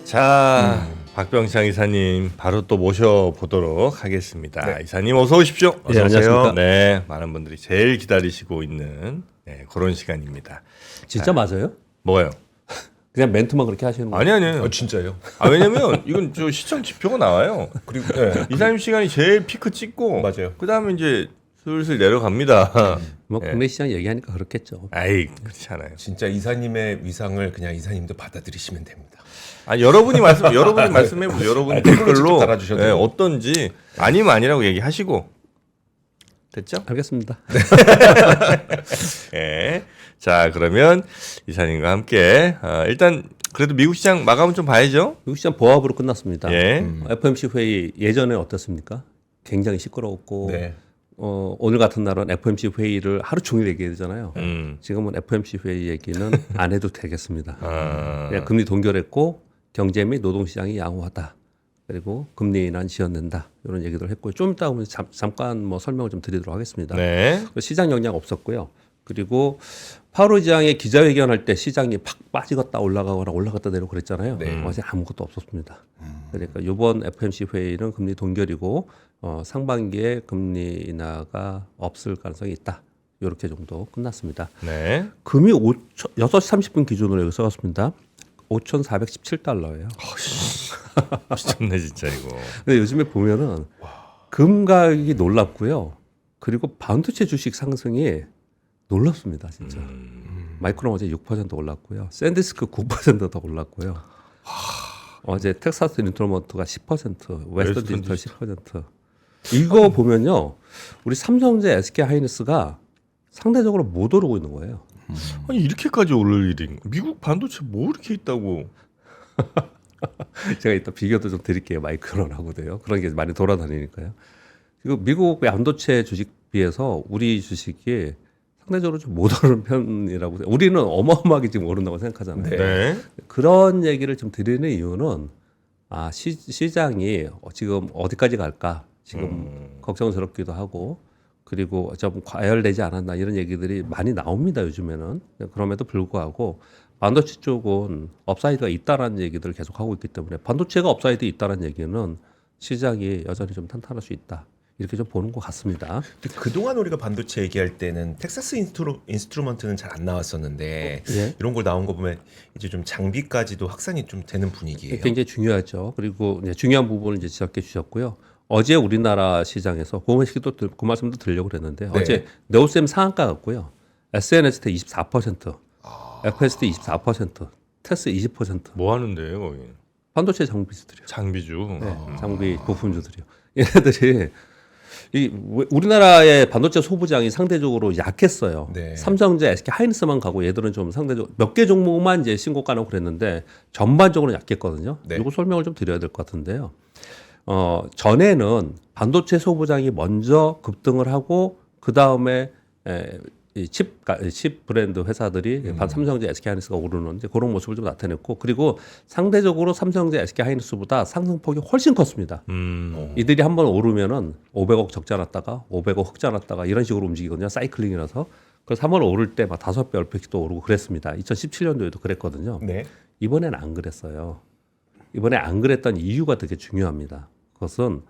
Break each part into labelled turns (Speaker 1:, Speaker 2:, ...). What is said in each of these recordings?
Speaker 1: 자, 박병창 이사님 바로 또 모셔보도록 하겠습니다. 네. 이사님 어서 오십시오. 어서
Speaker 2: 네,
Speaker 1: 오세요.
Speaker 2: 안녕하십니까.
Speaker 1: 네, 많은 분들이 제일 기다리시고 있는 그런 시간입니다.
Speaker 2: 진짜 맞아요?
Speaker 1: 뭐가요?
Speaker 2: 그냥 멘트만 그렇게 하시는 거예요?
Speaker 1: 아니요.
Speaker 3: 진짜요?
Speaker 1: 왜냐면 이건 저 시청 지표가 나와요.
Speaker 3: 그리고
Speaker 1: 이사님 시간이 제일 피크 찍고
Speaker 3: 맞아요.
Speaker 1: 그다음에 이제 슬슬 내려갑니다.
Speaker 2: 뭐 국내 시장 얘기하니까 그렇겠죠.
Speaker 1: 아이, 그렇지 않아요.
Speaker 3: 진짜 이사님의 위상을 그냥 이사님도 받아들이시면 됩니다.
Speaker 1: 여러분이 말씀해 보세요. 여러분이 댓글로
Speaker 3: 직접 달아주셔도
Speaker 1: 어떤지 아니면 아니라고 얘기하시고 됐죠?
Speaker 2: 알겠습니다.
Speaker 1: 네. 자, 그러면 이사님과 함께 일단 그래도 미국 시장 마감은 좀 봐야죠.
Speaker 2: 미국 시장 보합으로 끝났습니다.
Speaker 1: 예.
Speaker 2: FOMC 회의 예전에 어떻습니까? 굉장히 시끄러웠고
Speaker 3: 네.
Speaker 2: 오늘 같은 날은 FOMC 회의를 하루 종일 얘기하잖아요. 지금은 FOMC 회의 얘기는 안 해도 되겠습니다. 그냥 금리 동결했고 경제 및 노동시장이 양호하다. 그리고 금리 인하는 지연된다. 이런 얘기들 했고요. 좀 이따 보면 잠깐 뭐 설명을 좀 드리도록 하겠습니다.
Speaker 1: 네.
Speaker 2: 시장 영향 없었고요. 그리고 파월 의장의 기자회견할 때 시장이 팍 빠지겠다 올라가거나 올라갔다 내려 그랬잖아요.
Speaker 3: 네.
Speaker 2: 어제 아무것도 없었습니다. 그러니까 이번 FOMC 회의는 금리 동결이고 상반기에 금리 인하가 없을 가능성이 있다. 이렇게 정도 끝났습니다.
Speaker 1: 네.
Speaker 2: 금이 6시 30분 기준으로 여기 써갔습니다. 5,417달러예요.
Speaker 1: 미쳤네 진짜 이거.
Speaker 2: 근데 요즘에 보면은 금 가격이 놀랍고요. 그리고 반도체 주식 상승이 놀랍습니다, 진짜. 마이크론 어제 6% 올랐고요. 샌디스크 9% 더 올랐고요. 어제 텍사스 인스트루먼트가 10%, 웨스턴 디지털 10%. 이거 보면요, 우리 삼성제, SK 하이닉스가 상대적으로 못 오르고 있는 거예요.
Speaker 1: 아니 이렇게까지 오를 일이 미국 반도체 뭐 이렇게 있다고?
Speaker 2: 제가 이따 비교도 좀 드릴게요. 마이크론하고도요. 그런 게 많이 돌아다니니까요. 지금 미국 반도체 주식 비해서 우리 주식이 상대적으로 좀 못 오르는 편이라고. 우리는 어마어마하게 지금 오른다고 생각하잖아요.
Speaker 1: 네.
Speaker 2: 그런 얘기를 좀 드리는 이유는 시장이 지금 어디까지 갈까 지금 걱정스럽기도 하고 그리고 좀 과열되지 않았나 이런 얘기들이 많이 나옵니다. 요즘에는. 그럼에도 불구하고 반도체 쪽은 업사이드가 있다라는 얘기들을 계속 하고 있기 때문에 반도체가 업사이드 있다라는 얘기는 시장이 여전히 좀 탄탄할 수 있다. 이렇게 좀 보는 것 같습니다.
Speaker 3: 근데 그동안 우리가 반도체 얘기할 때는 텍사스 인스트루먼트는 잘 안 나왔었는데
Speaker 2: 예.
Speaker 3: 이런 걸 나온 거 보면 이제 좀 장비까지도 확산이 좀 되는 분위기예요.
Speaker 2: 굉장히 중요하죠. 그리고 이제 중요한 부분을 이제 지적해 주셨고요. 어제 우리나라 시장에서 그 말씀도 드리려고 그랬는데
Speaker 3: 네.
Speaker 2: 어제 네오셈 상한가 같고요. SNST 24%, FST 24%, 테스 20%.
Speaker 1: 뭐 하는데요 거기?
Speaker 2: 반도체 장비주들이요.
Speaker 1: 장비주.
Speaker 2: 네, 장비 부품주들이요. 얘네들이 우리나라의 반도체 소부장이 상대적으로 약했어요.
Speaker 3: 네.
Speaker 2: 삼성제, SK 하이닉스만 가고 얘들은 좀 상대적으로 몇 개 종목만 이제 신고가라고 그랬는데 전반적으로 약했거든요.
Speaker 3: 네.
Speaker 2: 이거 설명을 좀 드려야 될 것 같은데요. 전에는 반도체 소부장이 먼저 급등을 하고 그 다음에 칩 브랜드 회사들이 삼성제, SK 하이닉스가 오르는 이제 그런 모습을 좀 나타냈고 그리고 상대적으로 삼성제, SK 하이닉스보다 상승폭이 훨씬 컸습니다. 이들이 한번 오르면은 500억 적자 났다가 500억 흑자 났다가 이런 식으로 움직이거든요. 사이클링이라서. 그래서 한번 오를 때 막 5배, 10배씩 또 오르고 그랬습니다. 2017년도에도 그랬거든요.
Speaker 3: 네.
Speaker 2: 이번엔 안 그랬어요. 이번에 안 그랬던 이유가 되게 중요합니다. 그것은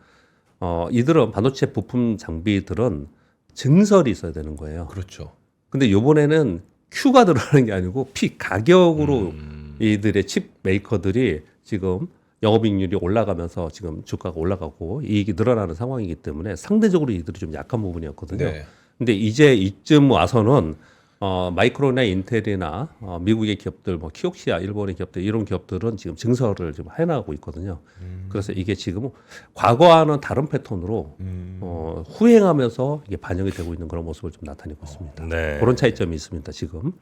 Speaker 2: 이들은 반도체 부품 장비들은 증설이 있어야 되는 거예요.
Speaker 3: 그렇죠.
Speaker 2: 근데 요번에는 Q가 들어가는 게 아니고 P 가격으로 이들의 칩 메이커들이 지금 영업이익률이 올라가면서 지금 주가가 올라가고 이익이 늘어나는 상황이기 때문에 상대적으로 이들이 좀 약한 부분이었거든요.
Speaker 3: 네.
Speaker 2: 근데 이제 이쯤 와서는 마이크론이나 인텔이나 미국의 기업들, 뭐 키옥시아, 일본의 기업들 이런 기업들은 지금 증설을 지금 해나가고 있거든요. 그래서 이게 지금 과거와는 다른 패턴으로 후행하면서 이게 반영이 되고 있는 그런 모습을 좀 나타내고 있습니다.
Speaker 1: 네.
Speaker 2: 그런 차이점이 있습니다. 지금.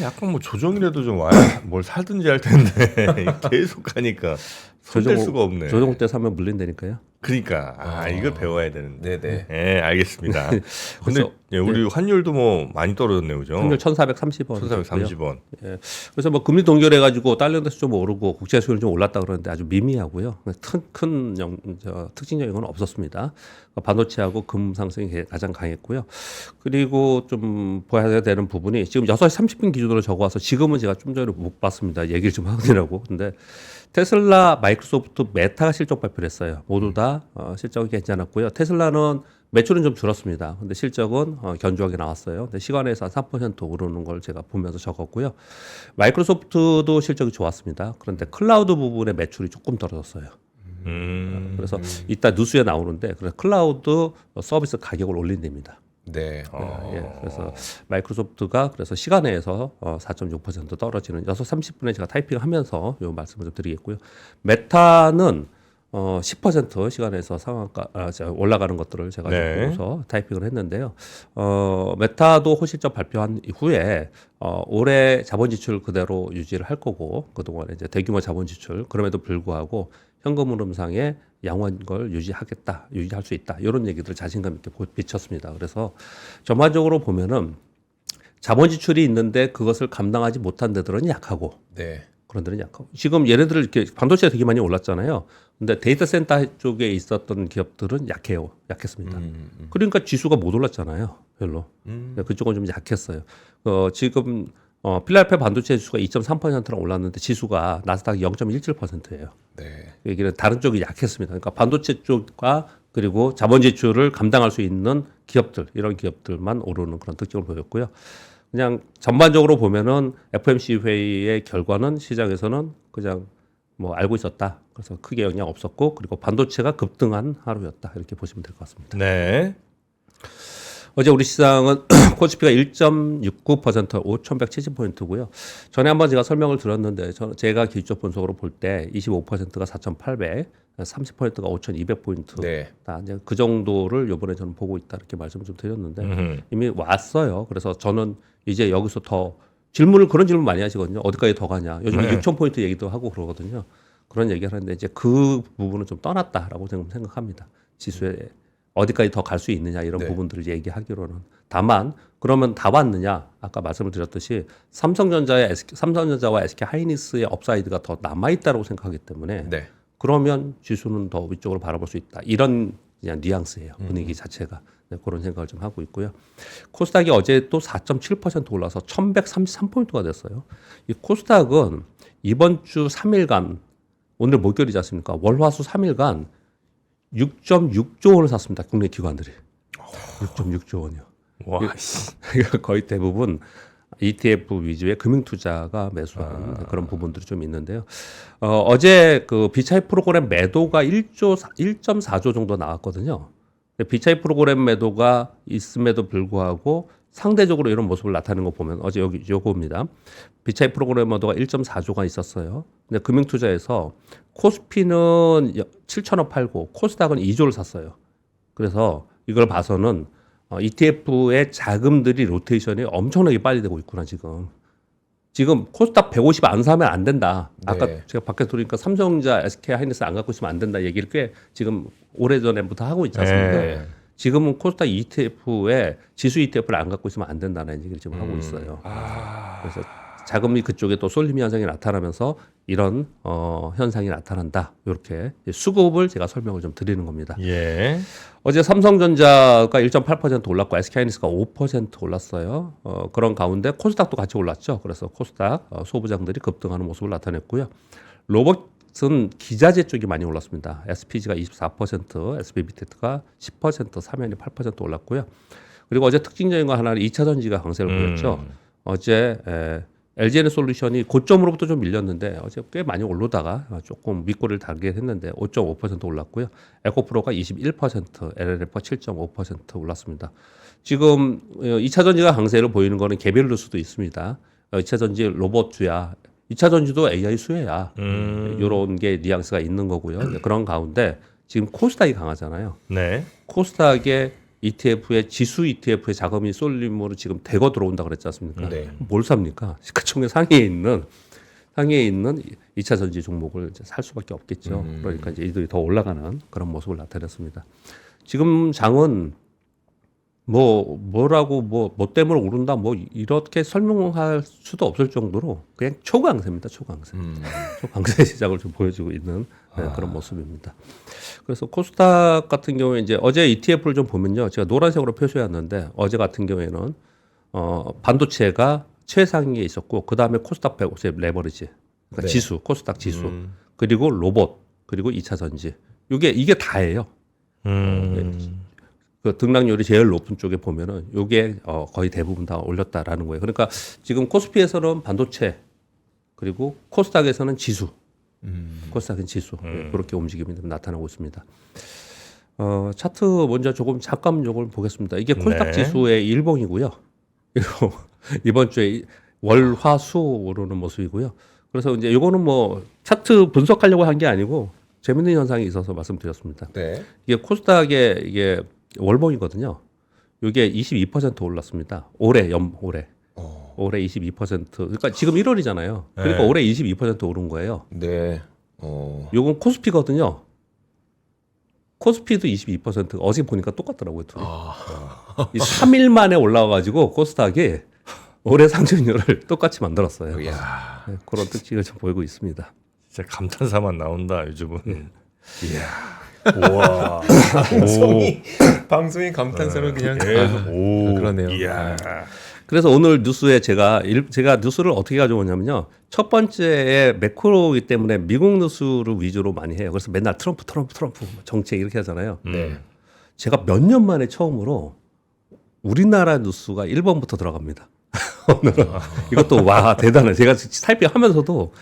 Speaker 1: 약간 뭐 조정이라도 좀 와야 뭘 사든지 할 텐데 계속 하니까 손댈 수가 없네.
Speaker 2: 조정 때 사면 물린다니까요.
Speaker 1: 그러니까 이걸 배워야 되는데.
Speaker 3: 네네.
Speaker 1: 네, 알겠습니다. 근데
Speaker 2: 그래서
Speaker 1: 예, 우리 환율도 뭐 많이 떨어졌네요, 그죠?
Speaker 2: 환율 1,430원.
Speaker 1: 1,430원.
Speaker 2: 예. 그래서 뭐 금리 동결해가지고 달러인데서 좀 오르고 국제 수요는 좀 올랐다 그러는데 아주 미미하고요. 큰 특징적인 건 없었습니다. 반도체하고 금 상승이 가장 강했고요. 그리고 좀 봐야 되는 부분이 지금 6시 30분 기준으로 적어와서 지금은 제가 좀 전에 못 봤습니다. 얘기를 좀 하느라고. 근데 테슬라, 마이크로소프트, 메타가 실적 발표를 했어요. 모두 다 실적이 괜찮았고요. 테슬라는 매출은 좀 줄었습니다. 근데 실적은 견조하게 나왔어요. 근데 시간에서 한 3% 오르는 걸 제가 보면서 적었고요. 마이크로소프트도 실적이 좋았습니다. 그런데 클라우드 부분의 매출이 조금 떨어졌어요. 그래서 이따 뉴스에 나오는데 그래서 클라우드 서비스 가격을 올린답니다.
Speaker 3: 네.
Speaker 2: 예, 그래서 마이크로소프트가 그래서 시간에서 4.6% 떨어지는 6시 30분에 제가 타이핑하면서 요 말씀을 좀 드리겠고요. 메타는 10% 시간에서 상한가 올라가는 것들을 제가
Speaker 1: 네.
Speaker 2: 보고서 타이핑을 했는데요. 메타도 호실적 발표한 이후에 올해 자본 지출 그대로 유지를 할 거고 그동안에 이제 대규모 자본 지출 그럼에도 불구하고 현금 흐름상에 양호한 걸 유지할 수 있다. 이런 얘기들을 자신감 있게 비쳤습니다. 그래서 전반적으로 보면은 자본 지출이 있는데 그것을 감당하지 못한 데들은 약하고
Speaker 3: 네.
Speaker 2: 그런 데는 약하고 지금 얘네들 이렇게 반도체가 되게 많이 올랐잖아요. 근데 데이터 센터 쪽에 있었던 기업들은 약했습니다. 그러니까 지수가 못 올랐잖아요. 별로. 그쪽은 좀 약했어요. 지금 필라델피아 반도체 지수가 2.3%나 올랐는데 지수가 나스닥이 0.17%예요.
Speaker 3: 네.
Speaker 2: 얘기는 다른 쪽이 약했습니다. 그러니까 반도체 쪽과 그리고 자본 지출을 감당할 수 있는 기업들 이런 기업들만 오르는 그런 특징을 보였고요. 그냥 전반적으로 보면은 FOMC 회의의 결과는 시장에서는 그냥 뭐 알고 있었다. 그래서 크게 영향 없었고 그리고 반도체가 급등한 하루였다. 이렇게 보시면 될 것 같습니다.
Speaker 1: 네.
Speaker 2: 어제 우리 시장은 코스피가 1.69% 5,170포인트고요. 전에 한번 제가 설명을 드렸는데 제가 기술적 분석으로 볼 때 25%가 4,800, 30%가 5,200포인트.
Speaker 3: 네.
Speaker 2: 이제 그 정도를 이번에 저는 보고 있다 이렇게 말씀을 좀 드렸는데 이미 왔어요. 그래서 저는 이제 여기서 더 그런 질문 많이 하시거든요. 어디까지 더 가냐. 요즘에 6,000포인트 얘기도 하고 그러거든요. 그런 얘기를 하는데 이제 그 부분은 좀 떠났다라고 생각합니다. 지수에 어디까지 더 갈 수 있느냐 이런
Speaker 3: 네.
Speaker 2: 부분들을 얘기하기로는 다만 그러면 다 왔느냐 아까 말씀을 드렸듯이 삼성전자와 SK 하이닉스의 업사이드가 더 남아 있다고 생각하기 때문에
Speaker 3: 네.
Speaker 2: 그러면 지수는 더 위쪽으로 바라볼 수 있다 이런 그냥 뉘앙스예요 분위기 자체가 네, 그런 생각을 좀 하고 있고요. 코스닥이 어제 또 4.7% 올라서 1,133포인트가 됐어요. 이 코스닥은 이번 주 3일간 오늘 목요일이지 않습니까? 월화수 3일간 6.6조 원을 샀습니다. 국내 기관들이. 6.6조 원이요.
Speaker 1: 와,
Speaker 2: 거의 대부분 ETF 위주의 금융투자가 매수한 그런 부분들이 좀 있는데요. 어제 그 비차이 프로그램 매도가 1.4조 정도 나왔거든요. 비차이 프로그램 매도가 있음에도 불구하고 상대적으로 이런 모습을 나타내는 거 보면 어제 여기 요거입니다. 비차이 프로그램 매도가 1.4조가 있었어요. 근데 금융투자에서 코스피는 7천억 팔고 코스닥은 2조를 샀어요. 그래서 이걸 봐서는 ETF의 자금들이 로테이션이 엄청나게 빨리 되고 있구나 지금. 지금 코스닥 150 안 사면 안 된다. 아까
Speaker 3: 네.
Speaker 2: 제가 밖에 들으니까 삼성전자, SK 하이닉스 안 갖고 있으면 안 된다 얘기를 꽤 지금 오래전부터 하고 있지 않습니까?
Speaker 1: 네.
Speaker 2: 지금은 코스닥 ETF에 지수 ETF를 안 갖고 있으면 안 된다는 얘기를 지금 하고 있어요. 그래서 자금이 그쪽에 또 쏠림 현상이 나타나면서 이런 현상이 나타난다. 이렇게 수급을 제가 설명을 좀 드리는 겁니다.
Speaker 1: 예.
Speaker 2: 어제 삼성전자가 1.8% 올랐고 SK하이닉스가 5% 올랐어요. 그런 가운데 코스닥도 같이 올랐죠. 그래서 코스닥 소부장들이 급등하는 모습을 나타냈고요. 로봇은 기자재 쪽이 많이 올랐습니다. SPG가 24%, SBBT가 10%, 사면이 8% 올랐고요. 그리고 어제 특징적인 거 하나는 2차 전지가 강세를 보였죠. 어제 LG에너솔루션이 고점으로부터 좀 밀렸는데 어제 꽤 많이 오르다가 조금 윗골을 달게 했는데 5.5% 올랐고요. 에코프로가 21%, LLF가 7.5% 올랐습니다. 지금 2차 전지가 강세를 보이는 거는 개별로 수도 있습니다. 2차 전지 로봇주야. 2차 전지도 AI 수혜야. 이런 게 뉘앙스가 있는 거고요. 그런 가운데 지금 코스닥이 강하잖아요.
Speaker 1: 네.
Speaker 2: 코스닥의 ETF의 지수 ETF의 자금이 쏠림으로 지금 대거 들어온다 그랬지 않습니까?
Speaker 3: 네.
Speaker 2: 뭘 삽니까? 시가총액 상위에 있는 2차 전지 종목을 이제 살 수밖에 없겠죠. 그러니까 이제 이들이 더 올라가는 그런 모습을 나타냈습니다. 지금 장은 뭐라고 뭐 때문에 오른다 뭐 이렇게 설명할 수도 없을 정도로 그냥 초강세입니다. 초강세. 초강세 시작을 좀 보여주고 있는 그런 모습입니다. 그래서 코스닥 같은 경우에 이제 어제 ETF를 좀 보면요. 제가 노란색으로 표시해왔는데 어제 같은 경우에는 반도체가 최상위에 있었고 그 다음에 코스닥 150 레버리지 그러니까
Speaker 3: 네.
Speaker 2: 지수 코스닥 지수 그리고 로봇 그리고 2차 전지 이게 다예요. 그 등락률이 제일 높은 쪽에 보면은 요게 거의 대부분 다 올렸다라는 거예요. 그러니까 지금 코스피에서는 반도체 그리고 코스닥에서는 지수, 코스닥은 지수 그렇게 움직임이 나타나고 있습니다. 차트 먼저 잠깐 요걸 보겠습니다. 이게 코스닥
Speaker 1: 네.
Speaker 2: 지수의 일봉이고요. 그리고 이번 주에 월, 화, 수 오르는 모습이고요. 그래서 이제 요거는 뭐 차트 분석하려고 한 게 아니고 재밌는 현상이 있어서 말씀드렸습니다.
Speaker 3: 네.
Speaker 2: 이게 코스닥의 이게 월봉이거든요. 이게 22% 올랐습니다. 올해. 올해 22%. 그러니까 지금 1월이잖아요. 그러니까
Speaker 1: 네.
Speaker 2: 올해 22% 오른 거예요.
Speaker 3: 네.
Speaker 2: 요건 코스피거든요. 코스피도 22%. 어제 보니까 똑같더라고요. 둘이. 이 3일 만에 올라와 가지고 코스닥이 올해 상승률을 똑같이 만들었어요.
Speaker 3: 이야.
Speaker 2: 네, 그런 특징을 좀 보이고 있습니다.
Speaker 1: 진짜 감탄사만 나온다 요즘은. 이야. 와.
Speaker 3: 방송이 감탄사로 그냥
Speaker 1: 오.
Speaker 3: 그러네요.
Speaker 1: 이야.
Speaker 2: 그래서 오늘 뉴스에 제가 뉴스를 어떻게 가져오냐면요. 첫 번째에 매크로이기 때문에 미국 뉴스를 위주로 많이 해요. 그래서 맨날 트럼프 정책 이렇게 하잖아요.
Speaker 3: 네.
Speaker 2: 제가 몇 년 만에 처음으로 우리나라 뉴스가 1번부터 들어갑니다. 오늘은 이것도 와 대단해. 제가 살펴하면서도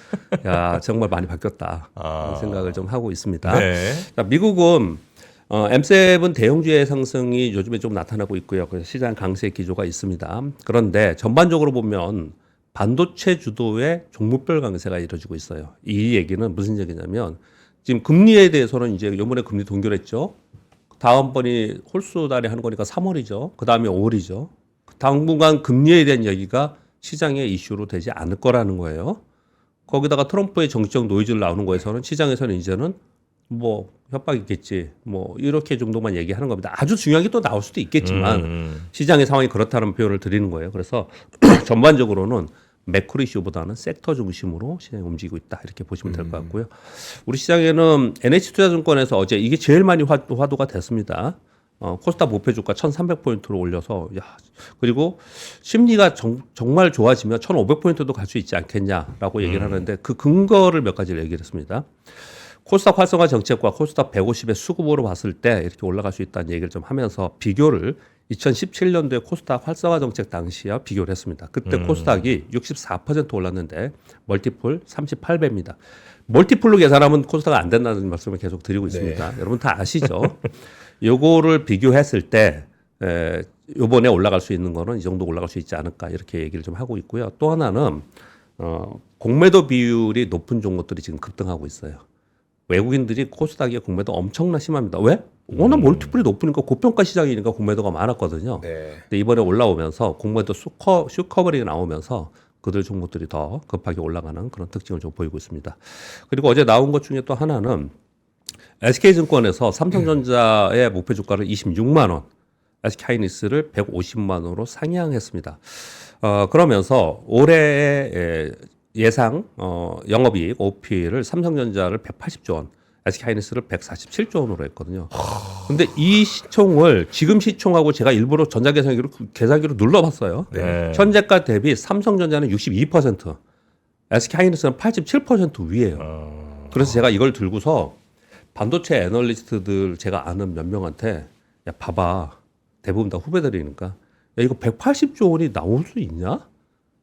Speaker 2: 야 정말 많이 바뀌었다 그런 생각을 좀 하고 있습니다.
Speaker 1: 네.
Speaker 2: 자, 미국은 M7 대형주의 상승이 요즘에 좀 나타나고 있고요. 그래서 시장 강세 기조가 있습니다. 그런데 전반적으로 보면 반도체 주도의 종목별 강세가 이루어지고 있어요. 이 얘기는 무슨 얘기냐면 지금 금리에 대해서는 이제 이번에 금리 동결했죠. 다음번이 홀수 달에 하는 거니까 3월이죠. 그 다음에 5월이죠. 당분간 금리에 대한 얘기가 시장의 이슈로 되지 않을 거라는 거예요. 거기다가 트럼프의 정치적 노이즈를 나오는 거에서는 시장에서는 이제는 뭐 협박이겠지 뭐 이렇게 정도만 얘기하는 겁니다. 아주 중요한 게 또 나올 수도 있겠지만 시장의 상황이 그렇다는 표현을 드리는 거예요. 그래서 전반적으로는 매크로 이슈보다는 섹터 중심으로 시장이 움직이고 있다 이렇게 보시면 될 것 같고요. 우리 시장에는 NH투자증권에서 어제 이게 제일 많이 화두가 됐습니다. 코스닥 목표 주가 1,300포인트로 올려서 그리고 심리가 정말 좋아지면 1,500포인트도 갈 수 있지 않겠냐라고 얘기를 하는데 그 근거를 몇 가지를 얘기를 했습니다. 코스닥 활성화 정책과 코스닥 150의 수급으로 봤을 때 이렇게 올라갈 수 있다는 얘기를 좀 하면서 비교를 2017년도에 코스닥 활성화 정책 당시와 비교를 했습니다. 그때 코스닥이 64% 올랐는데 멀티플 38배입니다. 멀티플로 계산하면 코스닥은 안 된다는 말씀을 계속 드리고 있습니다. 여러분 다 아시죠? 요거를 비교했을 때 요번에 올라갈 수 있는 거는 이 정도 올라갈 수 있지 않을까 이렇게 얘기를 좀 하고 있고요. 또 하나는 공매도 비율이 높은 종목들이 지금 급등하고 있어요. 외국인들이 코스닥의 공매도 엄청나 심합니다. 왜? 워낙 멀티플이 높으니까 고평가 시장이니까 공매도가 많았거든요.
Speaker 3: 네.
Speaker 2: 근데 이번에 올라오면서 공매도 슈커버링이 나오면서 그들 종목들이 더 급하게 올라가는 그런 특징을 좀 보이고 있습니다. 그리고 어제 나온 것 중에 또 하나는 SK증권에서 삼성전자의 목표 주가를 26만 원, SK하이닉스를 150만 원으로 상향했습니다. 그러면서 올해의 예상 영업이익 OP를 삼성전자를 180조 원, SK하이닉스를 147조 원으로 했거든요. 근데 이 시총을 지금 시총하고 제가 일부러 계산기로 눌러봤어요.
Speaker 1: 네.
Speaker 2: 현재가 대비 삼성전자는 62%, SK하이닉스는 87% 위에요. 그래서 제가 이걸 들고서 반도체 애널리스트들 제가 아는 몇 명한테 야 봐봐 대부분 다 후배들이니까 야 이거 180조 원이 나올 수 있냐?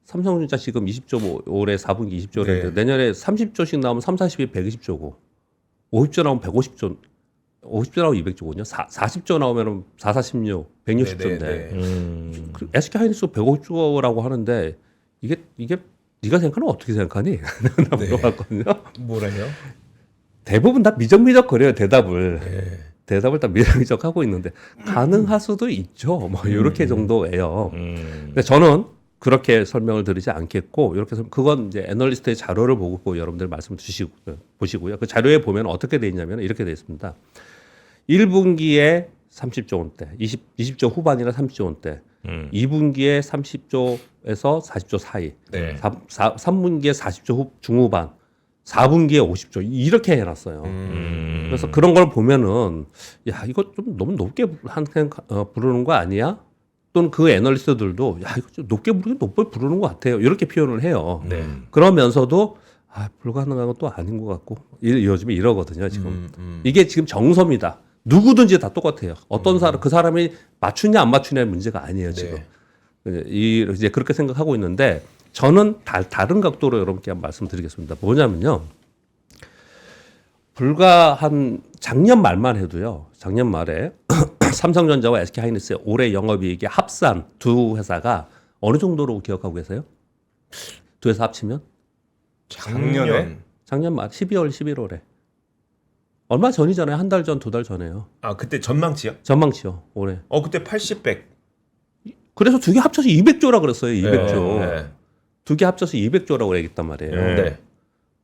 Speaker 2: 삼성전자 지금 20조 올해 4분기 20조인데 내년에 30조씩 나오면 3, 40이 120조고 50조 나오면 150조 50조 나오면 200조거든요. 40조 나오면 4, 46, 160조인데 SK하이닉스 150조라고 하는데 이게 네가 생각하는 어떻게 생각하니? 나 물어봤거든요.
Speaker 3: 뭐라요?
Speaker 2: 대부분 다 미적미적 거려요 대답을. 대답을 다 미적미적 하고 있는데 가능할 수도 있죠. 뭐 이렇게 정도예요. 근데 저는 그렇게 설명을 드리지 않겠고 이렇게 그건 이제 애널리스트의 자료를 보고 여러분들 말씀 보시고요. 그 자료에 보면 어떻게 돼 있냐면 이렇게 돼 있습니다. 1분기에 30조 원대, 20조 후반이나 30조 원대. 2분기에 30조에서 40조 사이.
Speaker 3: 네.
Speaker 2: 3분기에 40조 중후반. 4분기에 50조 이렇게 해놨어요. 그래서 그런 걸 보면은 야 이거 좀 너무 높게 부르는 거 아니야? 또는 그 애널리스트들도 야 이거 좀 높게 부르는 것 같아요. 이렇게 표현을 해요.
Speaker 3: 네.
Speaker 2: 그러면서도 불가능한 건 또 아닌 것 같고 요즘에 이러거든요. 지금 이게 지금 정서입니다. 누구든지 다 똑같아요. 어떤 사람 그 사람이 맞추냐 안 맞추냐의 문제가 아니에요. 지금 이제 그렇게 생각하고 있는데. 저는 다른 각도로 여러분께 한번 말씀드리겠습니다. 뭐냐면요. 불과 한 작년 말만 해도요. 작년 말에 삼성전자와 SK하이닉스의 올해 영업이익이 합산 두 회사가 어느 정도로 기억하고 계세요? 두 회사 합치면? 작년 말 12월 11월에. 얼마 전이잖아요. 한 달 전, 두 달 전에요.
Speaker 3: 아 그때 전망치요?
Speaker 2: 전망치요. 올해.
Speaker 3: 그때 80, 100.
Speaker 2: 그래서 두 개 합쳐서 200조라 그랬어요. 200조.
Speaker 3: 네.
Speaker 2: 두 개 합쳐서 200조라고 얘기했단 말이에요.
Speaker 3: 네.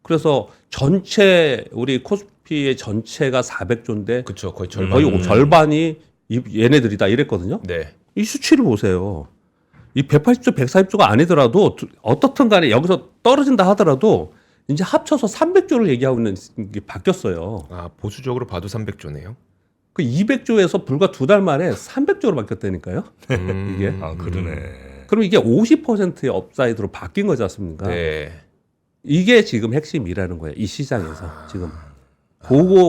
Speaker 2: 그래서 전체 우리 코스피의 전체가 400조인데
Speaker 3: 그렇죠. 거의 절반.
Speaker 2: 거의 절반이 얘네들이다 이랬거든요.
Speaker 3: 네.
Speaker 2: 이 수치를 보세요. 이 180조, 140조가 아니더라도 어떻든 간에 여기서 떨어진다 하더라도 이제 합쳐서 300조를 얘기하고 있는 게 바뀌었어요.
Speaker 3: 보수적으로 봐도 300조네요.
Speaker 2: 그 200조에서 불과 두 달 만에 300조로 바뀌었다니까요. 이게.
Speaker 1: 그러네.
Speaker 2: 그럼 이게 50%의 업사이드로 바뀐 거지 않습니까?
Speaker 3: 네.
Speaker 2: 이게 지금 핵심이라는 거예요. 이 시장에서 지금.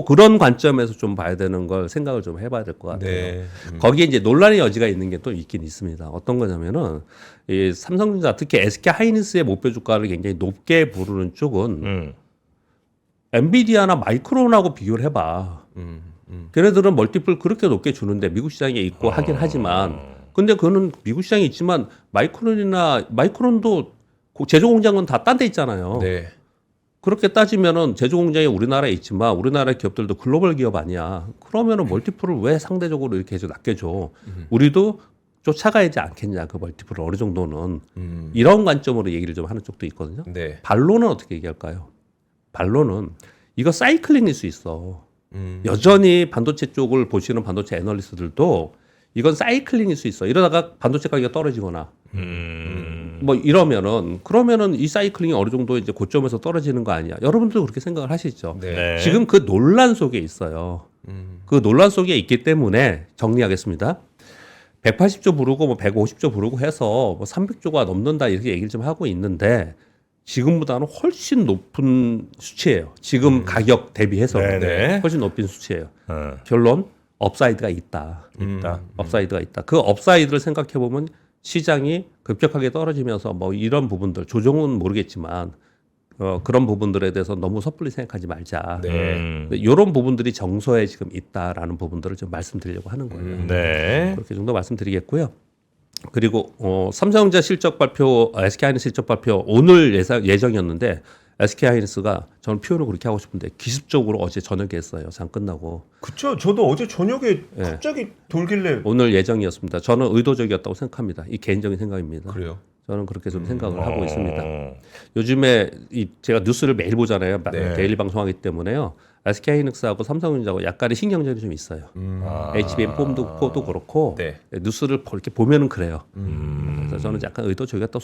Speaker 2: 그런 관점에서 좀 봐야 되는 걸 생각을 좀 해봐야 될 것 같아요.
Speaker 3: 네.
Speaker 2: 거기에 이제 논란의 여지가 있는 게 또 있긴 있습니다. 어떤 거냐면은 이 삼성전자 특히 SK 하이닉스의 목표 주가를 굉장히 높게 부르는 쪽은 엔비디아나 마이크론하고 비교를 해봐. 걔네들은 멀티플 그렇게 높게 주는데 미국 시장에 있고 하긴 하지만 근데 그거는 미국 시장에 있지만 마이크론도 제조 공장은 다 딴 데 있잖아요.
Speaker 3: 네.
Speaker 2: 그렇게 따지면은 제조 공장이 우리나라에 있지만 우리나라 기업들도 글로벌 기업 아니야. 그러면은 멀티플을 왜 상대적으로 이렇게 해서 낮게 줘? 우리도 쫓아가야지 않겠냐 그 멀티플을 어느 정도는 이런 관점으로 얘기를 좀 하는 쪽도 있거든요.
Speaker 3: 네.
Speaker 2: 반론은 어떻게 얘기할까요? 반론은 이거 사이클링일 수 있어. 여전히 반도체 쪽을 보시는 반도체 애널리스트들도 이건 사이클링일 수 있어. 이러다가 반도체 가격이 떨어지거나 뭐 그러면은 이 사이클링이 어느 정도 이제 고점에서 떨어지는 거 아니야. 여러분들도 그렇게 생각을 하시죠.
Speaker 3: 네.
Speaker 2: 지금 그 논란 속에 있어요. 그 논란 속에 있기 때문에 정리하겠습니다. 180조 부르고 뭐 150조 부르고 해서 뭐 300조가 넘는다 이렇게 얘기를 좀 하고 있는데 지금보다는 훨씬 높은 수치예요. 지금 가격 대비해서
Speaker 1: 네네.
Speaker 2: 훨씬 높은 수치예요. 결론 업사이드가 있다.
Speaker 1: 있다.
Speaker 2: 업사이드가 있다. 그 업사이드를 생각해 보면 시장이 급격하게 떨어지면서 뭐 이런 부분들 조정은 모르겠지만 그런 부분들에 대해서 너무 섣불리 생각하지 말자.
Speaker 3: 네.
Speaker 2: 이런 부분들이 정서에 지금 있다라는 부분들을 좀 말씀드리려고 하는 거예요.
Speaker 1: 네.
Speaker 2: 그렇게 정도 말씀드리겠고요. 그리고 삼성전자 실적 발표, SK하이닉스 실적 발표 오늘 예정이었는데 SK하이닉스가 저는 표현을 그렇게 하고 싶은데 기습적으로 어제 저녁에 했어요. 장 끝나고.
Speaker 3: 그쵸. 저도 어제 저녁에
Speaker 2: 네.
Speaker 3: 갑자기 돌길래
Speaker 2: 오늘 예정이었습니다. 저는 의도적이었다고 생각합니다. 이 개인적인 생각입니다.
Speaker 3: 그래요.
Speaker 2: 저는 그렇게 좀 생각을 하고 있습니다. 요즘에 제가 뉴스를 매일 보잖아요.
Speaker 1: 네.
Speaker 2: 데일리 방송하기 때문에요. SK하이닉스하고 삼성전자하고 약간의 신경전이 좀 있어요. HBM4도 그렇고
Speaker 3: 네.
Speaker 2: 뉴스를 이렇게 보면은 그래요. 그래서 저는 약간 의도적이었다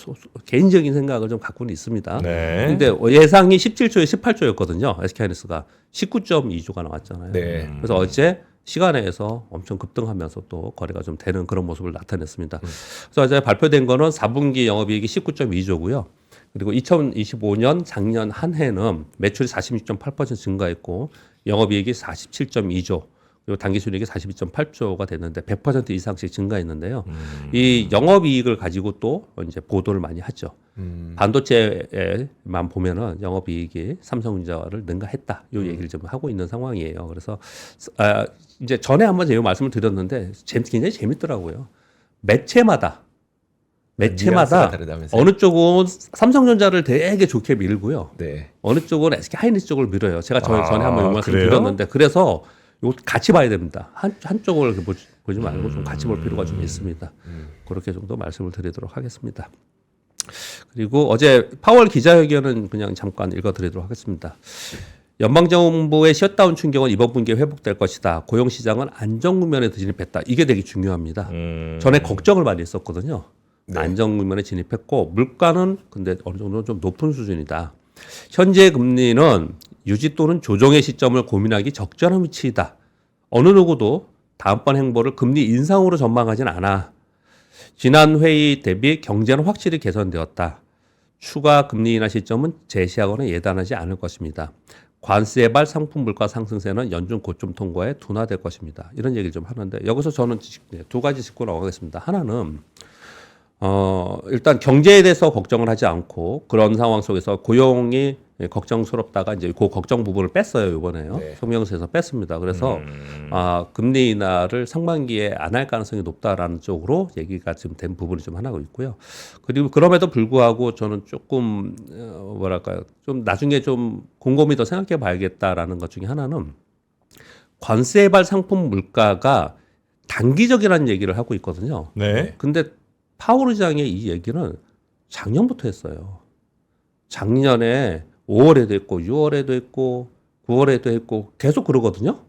Speaker 2: 개인적인 생각을 좀 갖고는 있습니다.
Speaker 1: 네.
Speaker 2: 근데 예상이 17조에 18조였거든요. SK하이닉스가 19.2조가 나왔잖아요.
Speaker 3: 네.
Speaker 2: 그래서 어제 시간에서 엄청 급등하면서 또 거래가 좀 되는 그런 모습을 나타냈습니다. 그래서 어제 발표된 거는 4분기 영업이익이 19.2조고요. 그리고 2025년 작년 한 해는 매출이 46.8% 증가했고 영업이익이 47.2조 그리고 당기순이익이 42.8조가 됐는데 100% 이상씩 증가했는데요. 이 영업이익을 가지고 또 이제 보도를 많이 하죠. 반도체에만 보면은 영업이익이 삼성전자를 능가했다. 이 얘기를 좀 하고 있는 상황이에요. 그래서 이제 전에 한번 제가 말씀을 드렸는데 굉장히 재밌더라고요. 매체마다
Speaker 3: 뉘앙스가 다르다면서요?
Speaker 2: 어느 쪽은 삼성전자를 되게 좋게 밀고요.
Speaker 3: 네.
Speaker 2: 어느 쪽은 SK하이닉스 쪽을 밀어요. 제가 전에 한번 이 말씀
Speaker 1: 그래요?
Speaker 2: 드렸는데 그래서 이거 같이 봐야 됩니다. 한쪽을 보지 말고 좀 같이 볼 필요가 좀 있습니다. 그렇게 정도 말씀을 드리도록 하겠습니다. 그리고 어제 파월 기자회견은 그냥 잠깐 읽어드리도록 하겠습니다. 연방정부의 셧다운 충격은 이번 분기에 회복될 것이다. 고용시장은 안정 국면에 진입했다. 이게 되게 중요합니다. 전에 걱정을 많이 했었거든요.
Speaker 3: 네.
Speaker 2: 안정 국면에 진입했고 물가는 근데 어느 정도 좀 높은 수준이다. 현재 금리는 유지 또는 조정의 시점을 고민하기 적절한 위치이다. 어느 누구도 다음번 행보를 금리 인상으로 전망하진 않아. 지난 회의 대비 경제는 확실히 개선되었다. 추가 금리 인하 시점은 제시하거나 예단하지 않을 것입니다. 관세발 상품 물가 상승세는 연준 고점 통과에 둔화될 것입니다. 이런 얘기를 좀 하는데 여기서 저는 두 가지 짚고 나가겠습니다. 하나는 일단 경제에 대해서 걱정을 하지 않고 그런 상황 속에서 고용이 걱정스럽다가 이제 그 걱정 부분을 뺐어요 이번에요.
Speaker 3: 네.
Speaker 2: 성명서에서 뺐습니다. 그래서 금리 인하를 상반기에 안 할 가능성이 높다라는 쪽으로 얘기가 지금 된 부분이 좀 하나가 있고요. 그리고 그럼에도 불구하고 저는 조금 뭐랄까요, 좀 나중에 좀 곰곰이 더 생각해봐야겠다라는 것 중에 하나는 관세발 상품 물가가 단기적이라는 얘기를 하고 있거든요.
Speaker 1: 네.
Speaker 2: 근데 파월 의장의 이 얘기는 작년부터 했어요. 작년에 5월에도 했고 6월에도 했고 9월에도 했고 계속 그러거든요.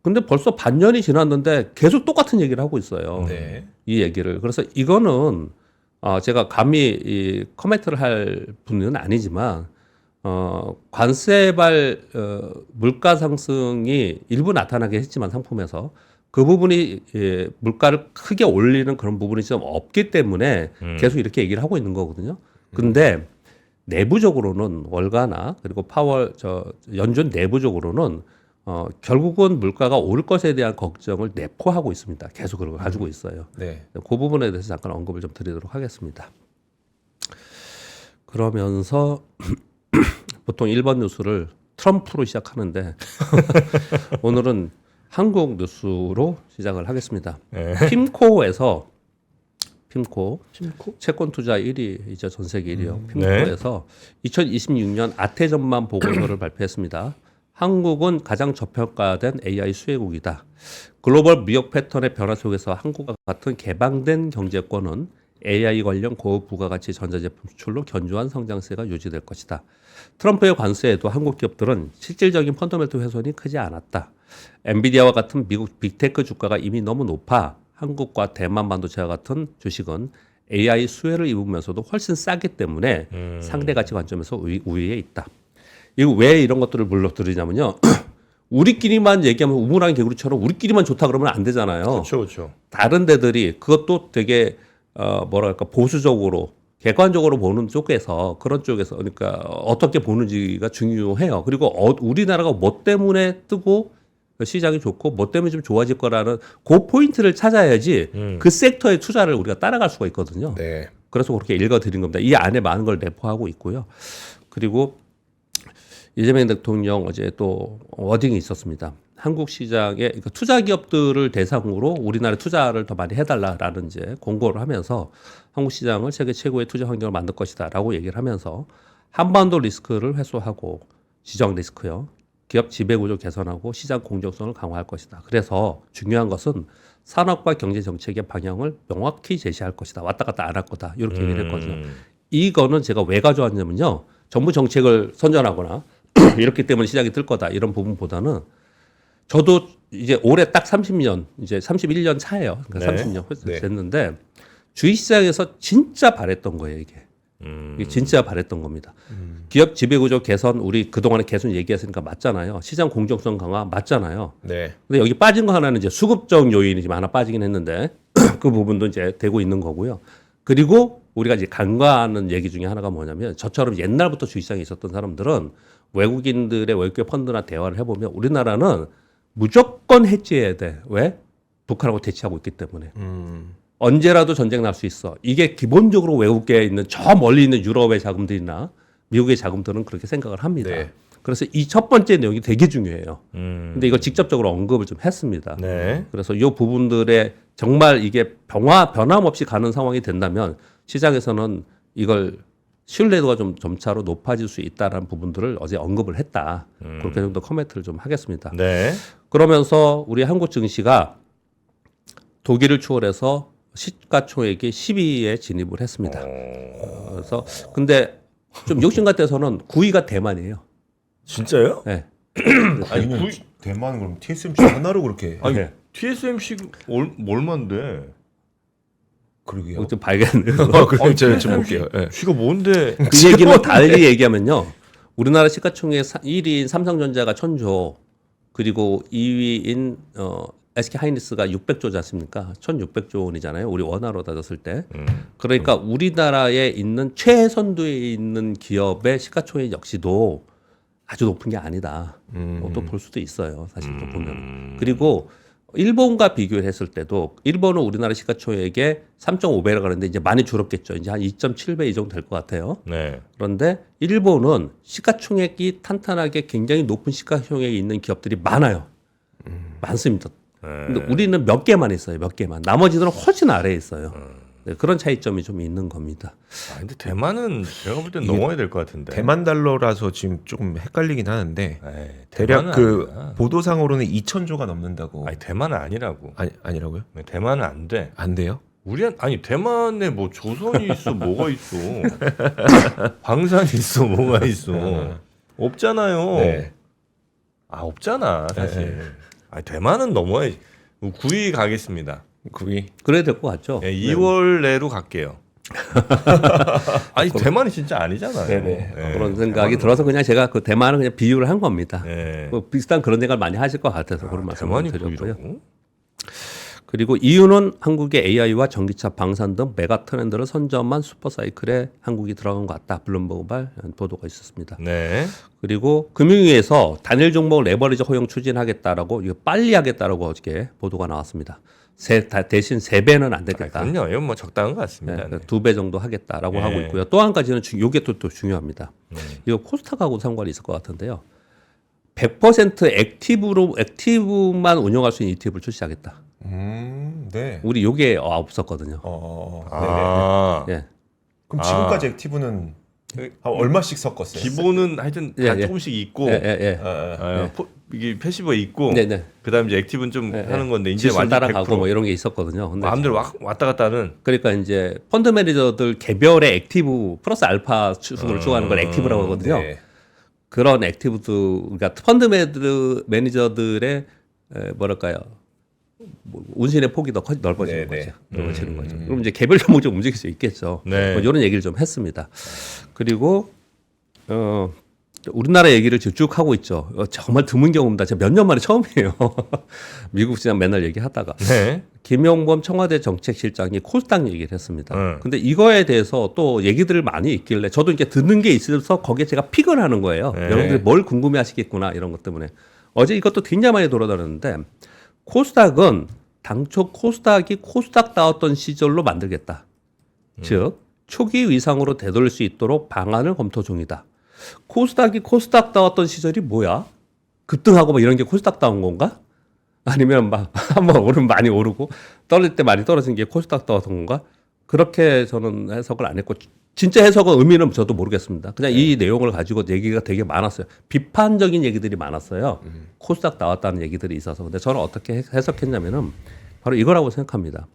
Speaker 2: 근데 벌써 반년이 지났는데 계속 똑같은 얘기를 하고 있어요.
Speaker 3: 네.
Speaker 2: 이 얘기를. 그래서 이거는 제가 감히 이 코멘트를 할 분은 아니지만 관세발 물가 상승이 일부 나타나게 했지만 상품에서 그 부분이 물가를 크게 올리는 그런 부분이 좀 없기 때문에 계속 이렇게 얘기를 하고 있는 거거든요. 근데 내부적으로는 월가나 그리고 파월 연준 내부적으로는 결국은 물가가 오를 것에 대한 걱정을 내포하고 있습니다. 계속 그걸 가지고 있어요.
Speaker 3: 네.
Speaker 2: 그 부분에 대해서 잠깐 언급을 좀 드리도록 하겠습니다. 그러면서 보통 1번 뉴스를 트럼프로 시작하는데 오늘은 한국 뉴스로 시작을 하겠습니다.
Speaker 1: 네.
Speaker 2: 핌코 채권 투자 1위이죠. 전 세계 1위요. 핌코에서 2026년 아태 전망 보고서를 발표했습니다. 한국은 가장 저평가된 AI 수혜국이다. 글로벌 무역 패턴의 변화 속에서 한국과 같은 개방된 경제권은 AI 관련 고부가가치 전자제품 수출로 견조한 성장세가 유지될 것이다. 트럼프의 관세에도 한국 기업들은 실질적인 펀더멘털 훼손이 크지 않았다. 엔비디아와 같은 미국 빅테크 주가가 이미 너무 높아 한국과 대만 반도체와 같은 주식은 AI 수혜를 입으면서도 훨씬 싸기 때문에 상대 가치 관점에서 우위에 있다. 이거 왜 이런 것들을 불러드리냐면요. 우리끼리만 얘기하면 우물안 개구리처럼 우리끼리만 좋다 그러면 안 되잖아요.
Speaker 1: 그렇죠, 그렇죠.
Speaker 2: 다른 데들이 그것도 되게 뭐랄까 보수적으로 객관적으로 보는 쪽에서 그런 쪽에서 그러니까 어떻게 보는지가 중요해요. 그리고 우리나라가 뭐 때문에 뜨고 시장이 좋고 뭐 때문에 좀 좋아질 거라는 그 포인트를 찾아야지 그 섹터의 투자를 우리가 따라갈 수가 있거든요.
Speaker 3: 네.
Speaker 2: 그래서 그렇게 읽어드린 겁니다. 이 안에 많은 걸 내포하고 있고요. 그리고 이재명 대통령 어제 또 워딩이 있었습니다. 한국 시장에 그러니까 투자 기업들을 대상으로 우리나라 투자를 더 많이 해달라라는 이제 공고를 하면서 한국 시장을 세계 최고의 투자 환경을 만들 것이다라고 얘기를 하면서 한반도 리스크를 해소하고 지정 리스크요. 기업 지배구조 개선하고 시장 공정성을 강화할 것이다. 그래서 중요한 것은 산업과 경제 정책의 방향을 명확히 제시할 것이다. 왔다 갔다 안 할 거다. 이렇게 얘기를 했거든요. 이거는 제가 왜 가져왔냐면요. 정부 정책을 선전하거나 이렇기 때문에 시장이 뜰 거다. 이런 부분보다는 저도 이제 올해 딱 30년, 이제 31년 차예요. 그러니까
Speaker 1: 네.
Speaker 2: 30년 됐는데 주식시장에서 진짜 바랬던 거예요, 이게. 이게 진짜 바랬던 겁니다. 기업 지배구조 개선 우리 그동안에 계속 얘기했으니까 맞잖아요. 시장 공정성 강화 맞잖아요.
Speaker 3: 네.
Speaker 2: 근데 여기 빠진 거 하나는 이제 수급적 요인이 지금 하나 빠지긴 했는데 그 부분도 이제 되고 있는 거고요. 그리고 우리가 이제 간과하는 얘기 중에 하나가 뭐냐면 저처럼 옛날부터 주식시장에 있었던 사람들은 외국인들의 외국계 펀드나 대화를 해보면 우리나라는 무조건 해지해야 돼. 왜? 북한하고 대치하고 있기 때문에. 언제라도 전쟁 날 수 있어. 이게 기본적으로 외국계에 있는 저 멀리 있는 유럽의 자금들이나 미국의 자금들은 그렇게 생각을 합니다.
Speaker 3: 네.
Speaker 2: 그래서 이 첫 번째 내용이 되게 중요해요. 근데 이걸 직접적으로 언급을 좀 했습니다.
Speaker 1: 네.
Speaker 2: 그래서 이 부분들에 정말 이게 변함없이 가는 상황이 된다면 시장에서는 이걸 신뢰도가 좀 점차로 높아질 수 있다라는 부분들을 어제 언급을 했다. 그렇게 정도 코멘트를 좀 하겠습니다.
Speaker 1: 네.
Speaker 2: 그러면서 우리 한국 증시가 독일을 추월해서 시가총액이 10위에 진입을 했습니다. 그래서 근데 좀 욕심 같아서는 9위가 대만이에요.
Speaker 1: 진짜요?
Speaker 2: 네.
Speaker 1: 아니
Speaker 3: 아니 대만은 그럼 TSMC 하나로 그렇게
Speaker 1: 아니
Speaker 2: 네.
Speaker 1: TSMC 얼마인데?
Speaker 3: 그러게요.
Speaker 2: 이거 좀 발견해요.
Speaker 3: 그럼 제가 좀 볼게요. 예.
Speaker 1: 쥐가 뭔데?
Speaker 2: 그 얘기는 달리 얘기하면요. 우리나라 시가총액 1위인 삼성전자가 1,000조, 그리고 2위인 SK 하이닉스가 600조지 않습니까? 1,600조 원이잖아요. 우리 원화로 따졌을 때. 그러니까 우리나라에 있는 최선두에 있는 기업의 시가총액 역시도 아주 높은 게 아니다. 또 볼 수도 있어요. 사실 또 보면. 그리고 일본과 비교를 했을 때도 일본은 우리나라 시가총액의 3.5배라고 하는데 이제 많이 줄었겠죠. 이제 한 2.7배 이 정도 될 것 같아요.
Speaker 1: 네.
Speaker 2: 그런데 일본은 시가총액이 탄탄하게 굉장히 높은 시가총액이 있는 기업들이 많아요. 많습니다. 근데 우리는 몇 개만 있어요. 몇 개만. 나머지들은 훨씬 아래에 있어요. 네, 그런 차이점이 좀 있는 겁니다.
Speaker 1: 아 근데 대만은 제가 볼 땐 넘어야 될 것 같은데.
Speaker 3: 대만 달러라서 지금 조금 헷갈리긴 하는데
Speaker 1: 에이,
Speaker 3: 대략
Speaker 1: 대만은
Speaker 3: 그
Speaker 1: 아니야.
Speaker 3: 보도상으로는 2,000조가 넘는다고.
Speaker 1: 아니 대만은 아니라고.
Speaker 3: 아니라고요?
Speaker 1: 대만은 안 돼.
Speaker 3: 안 돼요?
Speaker 1: 아니 대만에 뭐 조선이 있어 뭐가 있어. 광산이 있어 뭐가 있어. 없잖아요.
Speaker 3: 네.
Speaker 1: 아 없잖아 사실.
Speaker 3: 네.
Speaker 1: 아니 대만은 넘어야지. 9위 가겠습니다.
Speaker 3: 그게
Speaker 2: 그래야 될 것 같죠.
Speaker 1: 네, 2월 내로 갈게요. 아니 대만이 진짜 아니잖아요.
Speaker 2: 네네.
Speaker 1: 네,
Speaker 2: 그런 생각이 들어서 그냥 제가 그 대만은 그냥 비유를 한 겁니다.
Speaker 1: 네.
Speaker 2: 뭐 비슷한 그런 생각을 많이 하실 것 같아서 그런
Speaker 1: 대만이
Speaker 2: 말씀을 드렸고요.
Speaker 1: 9위라고?
Speaker 2: 그리고 이유는 한국의 AI와 전기차 방산 등 메가 트렌드를 선점한 슈퍼사이클에 한국이 들어간 것 같다. 블룸버그발 보도가 있었습니다.
Speaker 1: 네.
Speaker 2: 그리고 금융위에서 단일 종목 레버리지 허용 추진하겠다라고 이거 빨리 하겠다라고 어저께 보도가 나왔습니다. 대신 3배는 안 되겠다.
Speaker 1: 그럼요. 이건 뭐 적당한 것 같습니다. 네.
Speaker 2: 2배 정도 하겠다라고
Speaker 1: 네.
Speaker 2: 하고 있고요. 또 한 가지는 이게 또 중요합니다. 이거 코스닥하고 상관이 있을 것 같은데요. 100% 액티브만 운영할 수 있는 ETF를 출시하겠다.
Speaker 3: 네.
Speaker 2: 우리 요게 없었거든요.
Speaker 1: 아,
Speaker 2: 예.
Speaker 3: 그럼 지금까지 액티브는 얼마씩 섞었어요?
Speaker 1: 기본은 하여튼 다
Speaker 2: 예, 예.
Speaker 1: 조금씩 있고,
Speaker 2: 예.
Speaker 1: 이게 패시브가 있고,
Speaker 2: 네네.
Speaker 1: 그다음 이제 액티브는 좀 하는 건데 이제
Speaker 2: 지수
Speaker 1: 완전
Speaker 2: 따라가고
Speaker 1: 100%
Speaker 2: 뭐 이런 게 있었거든요. 근데
Speaker 1: 마음대로 왔다 갔다 하는.
Speaker 2: 그러니까 이제 펀드 매니저들 개별의 액티브 플러스 알파 수급을 추구하는 걸 액티브라고 하거든요.
Speaker 3: 네.
Speaker 2: 그런 액티브도 그러니까 펀드 매니저들의 뭐랄까요? 뭐 운신의 폭이 더 넓어지는
Speaker 3: 네,
Speaker 2: 거죠. 넓어지는 거죠. 그럼 이제 개별 종목 좀 움직일 수 있겠죠.
Speaker 1: 네.
Speaker 2: 뭐 이런 얘기를 좀 했습니다. 그리고 우리나라 얘기를 쭉 하고 있죠. 정말 드문 경우입니다. 제가 몇 년 만에 처음이에요. 미국 시장 맨날 얘기하다가
Speaker 1: 네.
Speaker 2: 김용범 청와대 정책실장이 코스닥 얘기를 했습니다.
Speaker 1: 네.
Speaker 2: 근데 이거에 대해서 또 얘기들을 많이 있길래 저도 이제 듣는 게 있어서 거기에 제가 픽을 하는 거예요.
Speaker 1: 네.
Speaker 2: 여러분들이 뭘 궁금해 하시겠구나 이런 것 때문에. 어제 이것도 굉장히 많이 돌아다녔는데 코스닥은 당초 코스닥이 코스닥다웠던 시절로 만들겠다. 즉 초기 위상으로 되돌릴 수 있도록 방안을 검토 중이다. 코스닥이 코스닥다웠던 시절이 뭐야? 급등하고 뭐 이런 게 코스닥다운 건가? 아니면 막 한번 오르면 많이 오르고 떨어질 때 많이 떨어진 게 코스닥다웠던 건가? 그렇게 저는 해석을 안 했고 진짜 해석은 의미는 저도 모르겠습니다. 그냥 이 내용을 가지고 얘기가 되게 많았어요. 비판적인 얘기들이 많았어요. 코스닥 나왔다는 얘기들이 있어서. 근데 저는 어떻게 해석했냐면은 바로 이거라고 생각합니다.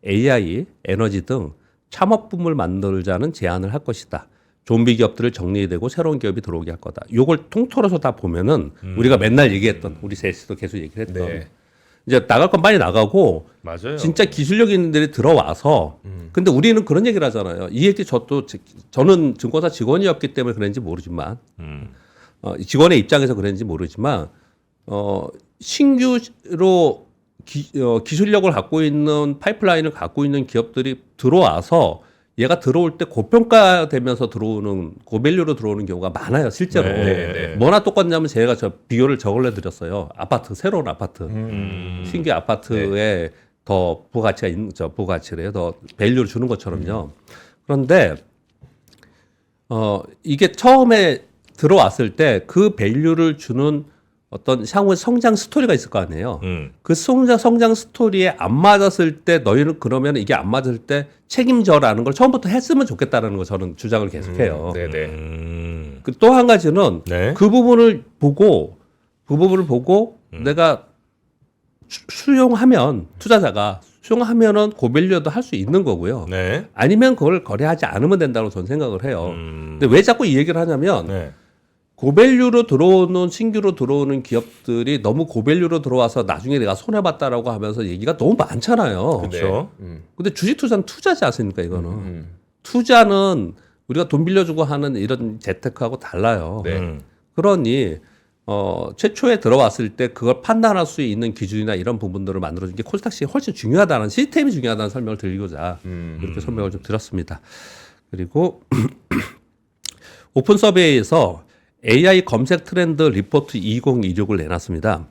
Speaker 2: AI, 에너지 등 창업붐을 만들자는 제안을 할 것이다. 좀비 기업들을 정리되고 새로운 기업이 들어오게 할 거다. 요걸 통틀어서 다 보면은 우리가 맨날 얘기했던 우리 셋이도 계속 얘기를 했던
Speaker 3: 네.
Speaker 2: 이제 나갈 건 빨리 나가고
Speaker 1: 맞아요.
Speaker 2: 진짜 기술력 있는 데들이 들어와서 근데 우리는 그런 얘기를 하잖아요. 이 얘기 저는 증권사 직원이었기 때문에 그런지 모르지만 직원의 입장에서 그런지 모르지만 신규로 기술력을 갖고 있는 파이프라인을 갖고 있는 기업들이 들어와서 얘가 들어올 때 고평가되면서 들어오는 고밸류로 들어오는 경우가 많아요 실제로.
Speaker 1: 네.
Speaker 2: 뭐나 똑같냐면 제가 비교를 저걸로 드렸어요. 아파트 새로운 아파트 신규 아파트에 더 부가치가 있는 부가치래요. 더 밸류를 주는 것처럼요. 그런데 이게 처음에 들어왔을 때 그 밸류를 주는 어떤 향후의 성장 스토리가 있을 거 아니에요. 그 성장 스토리에 안 맞았을 때 너희는 그러면 이게 안 맞을 때 책임져라는 걸 처음부터 했으면 좋겠다라는 거 저는 주장을 계속해요.
Speaker 3: 네네.
Speaker 2: 또 한 가지는
Speaker 1: 네.
Speaker 2: 그 부분을 보고 내가 수용하면 투자자가 수용하면은 고밸류도 할 수 있는 거고요.
Speaker 1: 네.
Speaker 2: 아니면 그걸 거래하지 않으면 된다고 저는 생각을 해요. 근데 왜 자꾸 이 얘기를 하냐면
Speaker 1: 네.
Speaker 2: 고밸류로 들어오는 신규로 들어오는 기업들이 너무 고밸류로 들어와서 나중에 내가 손해 봤다라고 하면서 얘기가 너무 많잖아요.
Speaker 1: 그렇죠.
Speaker 2: 근데 주식 투자는 투자지 않습니까, 이거는. 투자는 우리가 돈 빌려주고 하는 이런 재테크하고 달라요.
Speaker 3: 네.
Speaker 2: 그러니 최초에 들어왔을 때 그걸 판단할 수 있는 기준이나 이런 부분들을 만들어준 게 코스닥시에 훨씬 중요하다는 시스템이 중요하다는 설명을 드리고자 이렇게 설명을 좀 드렸습니다. 그리고 오픈 서베이에서 AI 검색 트렌드 리포트 2026을 내놨습니다.